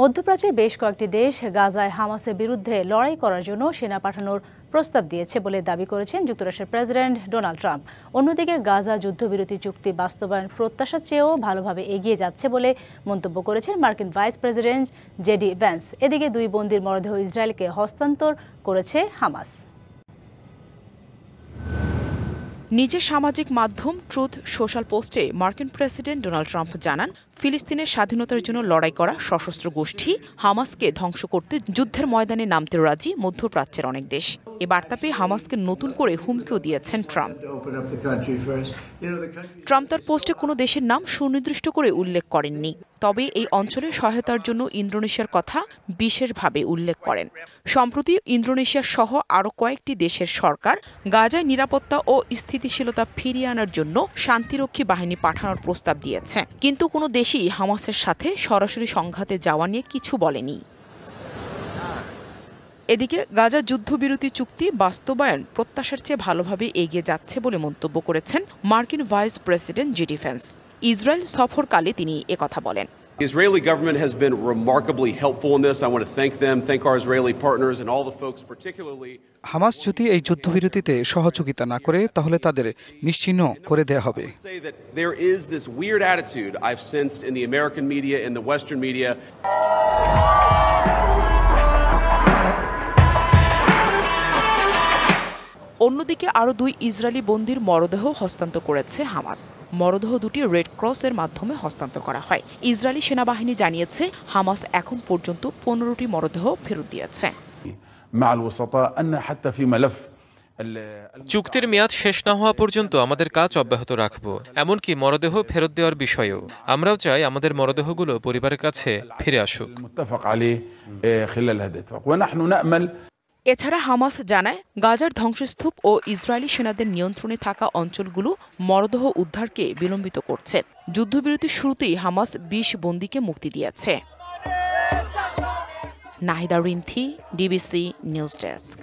মধ্যপ্রাচ্যের বেশ কয়েকটি দেশ গাজায় হামাসের বিরুদ্ধে লড়াই করার জন্য সেনা পাঠানোর প্রস্তাব দিয়েছে বলে দাবি করেছেন যুক্তরাষ্ট্রের প্রেসিডেন্ট ডোনাল্ড ট্রাম্প। অন্যদিকে গাজা যুদ্ধবিরতি চুক্তি বাস্তবায়ন প্রত্যাশার চেয়েও ভালোভাবে এগিয়ে যাচ্ছে বলে মন্তব্য করেছেন মার্কিন ভাইস প্রেসিডেন্ট জেডি ভ্যান্স। এদিকে দুই বন্দীর মরদেহ ইসরায়েলকে হস্তান্তর করেছে হামাস। নিজের সামাজিক মাধ্যম ট্রুথ সোশ্যাল পোস্টে মার্কিন প্রেসিডেন্ট ডোনাল্ড ট্রাম্প জানান, ফিলিস্তিনের স্বাধীনতার জন্য লড়াই করা সশস্ত্র গোষ্ঠী হামাসকে ধ্বংস করতে যুদ্ধের ময়দানে নামতে রাজি মধ্যপ্রাচ্যের অনেক দেশ। এ বার্তা পেয়ে হামাসকে নতুন করে হুমকিও দিয়েছেন ট্রাম্প। ট্রাম্প তার পোস্টে কোনো দেশের নাম সুনির্দিষ্ট করে উল্লেখ করেননি, তবে এই অঞ্চলে সহায়তার জন্য ইন্দোনেশিয়ার কথা বিশেষভাবে উল্লেখ করেন। সম্প্রতি ইন্দোনেশিয়া সহ আরও কয়েকটি দেশের সরকার গাজায় নিরাপত্তা ও স্থিতিশীলতা ফিরিয়ে আনার জন্য শান্তিরক্ষী বাহিনী পাঠানোর প্রস্তাব দিয়েছে, কিন্তু কোনো দেশই হামাসের সাথে সরাসরি সংঘাতে যাওয়া নিয়ে কিছু বলেনি। এদিকে গাজা যুদ্ধবিরতি চুক্তি বাস্তবায়ন প্রত্যাশার চেয়ে ভালোভাবে এগিয়ে যাচ্ছে বলে মন্তব্য করেছেন মার্কিন vice president JD Vance. Israel সফরকালে তিনি একথা বলেন। The Israeli government has been remarkably helpful in this. I want to thank them, thank our Israeli partners and all the folks particularly. Hamas যদি এই যুদ্ধবিরতিতে সহযোগিতা না করে তাহলে তাদের নিশ্চিহ্ন করে দেয়া হবে। There is this weird attitude I've sensed in the American media and the Western media. অন্যদিকে আরও দুই ইসরায়েলি বন্দীর মরদেহ হস্তান্তর করেছে হামাস। মরদেহ দুটি রেড ক্রসের মাধ্যমে হস্তান্তর করা হয়। ইসরায়েলি সেনাবাহিনী জানিয়েছে হামাস এখন পর্যন্ত 15টি মরদেহ ফেরত দিয়েছে। চুক্তির মেয়াদ শেষ না হওয়া পর্যন্ত আমাদের কাজ অব্যাহত রাখব, এমনকি মরদেহ ফেরত দেওয়ার বিষয়েও। আমরাও চাই আমাদের মরদেহগুলো পরিবারের কাছে ফিরে আসুক। এছাড়া হামাস জানায়, গাজার ধ্বংসস্তূপ ও ইসরায়েলি সেনাদের নিয়ন্ত্রণে থাকা অঞ্চলগুলো মরদেহ উদ্ধারকে বিলম্বিত করছে। যুদ্ধবিরতির শুরুতেই হামাস 20 বন্দীকে মুক্তি দিয়েছে। Nahida Rinthi, DBC news desk.